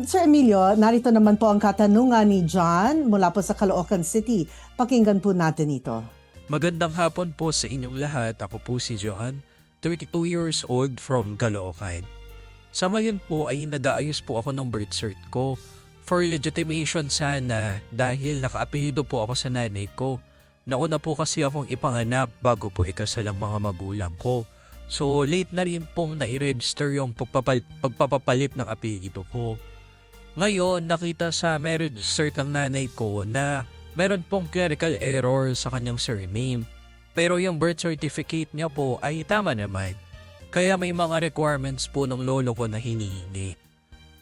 Sir Emilio, narito naman po ang katanungan ni John mula po sa Caloocan City. Pakinggan po natin ito. Magandang hapon po sa inyong lahat. Ako po si Johan, 32 years old from Caloocan. Sa ngayon po ay nag-aayos po ako ng birth cert ko for legitimation sana dahil naka-apelyido po ako sa nanay ko. Nauna po kasi akong ipanganak bago po ikasal ang mga magulang ko. So late na rin pong nai-register yung pagpapapalit ng apelyido ko. Ngayon nakita sa marriage cert ng nanay ko na meron pong clerical error sa kanyang surname. Pero yung birth certificate niya po ay tama naman. Kaya may mga requirements po ng lolo ko na hinihingi.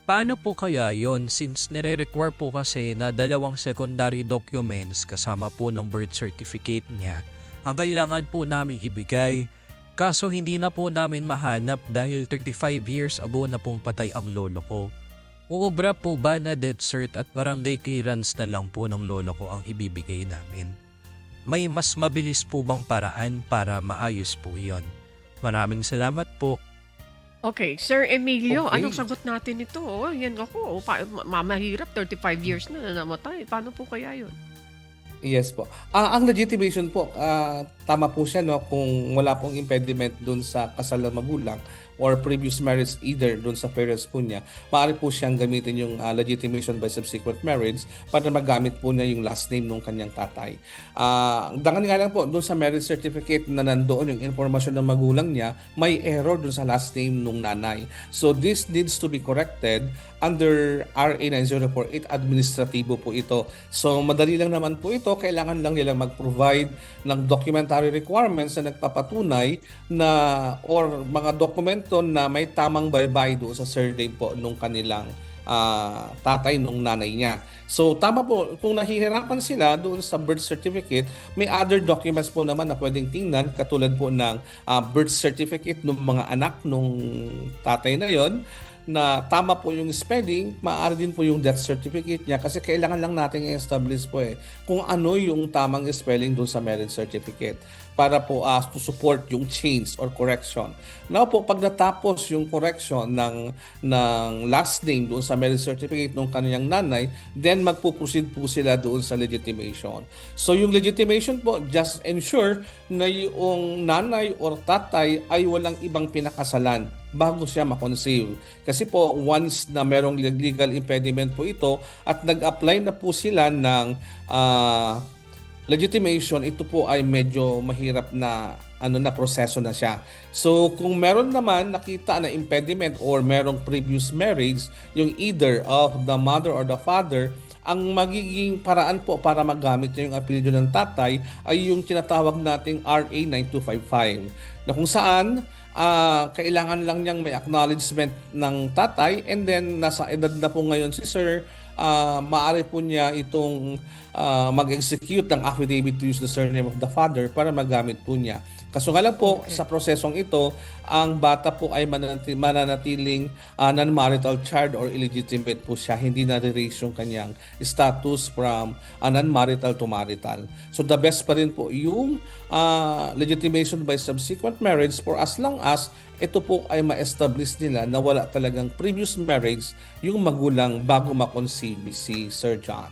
Paano po kaya yon since nire-require po kasi na 2 secondary documents kasama po ng birth certificate niya ang kailangan po namin ibigay. Kaso hindi na po namin mahanap dahil 35 years ago na pong patay ang lolo ko. Uubra po ba na death cert at barangay clearance na lang po ng lolo ko ang ibibigay namin? May mas mabilis po bang paraan para maayos po yon? Maraming salamat po. Okay, Sir Emilio, Okay. anong sagot natin ito? Oh, yan ako, mamahirap, 35 years na namatay. Paano po kaya yun? Yes po. Ang legitimation po, tama po siya, no, kung wala pong impediment dun sa kasal ng magulang or previous marriage either dun sa parents po niya, maaari po siyang gamitin yung legitimation by subsequent marriage para magamit po niya yung last name ng kanyang tatay. Ang dangan nga lang po, dun sa marriage certificate na nandoon yung informasyon ng magulang niya, may error dun sa last name ng nanay. So this needs to be corrected under RA 9048, administratibo po ito. So madali lang naman po ito, kailangan lang nilang mag-provide ng documentary requirements na nagpapatunay na or mga dokumento na may tamang baybay doon sa surname po nung kanilang tatay nung nanay niya. So tama po, kung nahihirapan sila doon sa birth certificate, may other documents po naman na pwedeng tingnan katulad po ng birth certificate ng mga anak nung tatay na yon na tama po yung spelling, maaari din po yung death certificate niya kasi kailangan lang natin i-establish po kung ano yung tamang spelling doon sa marriage certificate para po to support yung change or correction. Now po, pag natapos yung correction ng last name doon sa marriage certificate ng kanyang nanay, then magpo-proceed po sila doon sa legitimation. So yung legitimation po, just ensure na yung nanay or tatay ay walang ibang pinakasalan bago siya ma-conceive. Kasi po, once na merong legal impediment po ito at nag-apply na po sila ng legitimation, ito po ay medyo mahirap na proseso na siya. So kung meron naman nakita na impediment or merong previous marriage, yung either of the mother or the father, ang magiging paraan po para magamit niya yung apelyido ng tatay ay yung tinatawag nating RA 9255 na kung saan kailangan lang niyang may acknowledgement ng tatay and then nasa edad na po ngayon si sir, maaari po niya itong mag-execute ng affidavit to use the surname of the father para magamit po niya. Kaso nga lang po, sa prosesong ito, ang bata po ay mananatiling non-marital child or illegitimate po siya. Hindi na-erase yung kanyang status from non-marital to marital. So the best pa rin po yung legitimation by subsequent marriage for as long as ito po ay ma-establish nila na wala talagang previous marriage yung magulang bago ma-conceive si Sir John.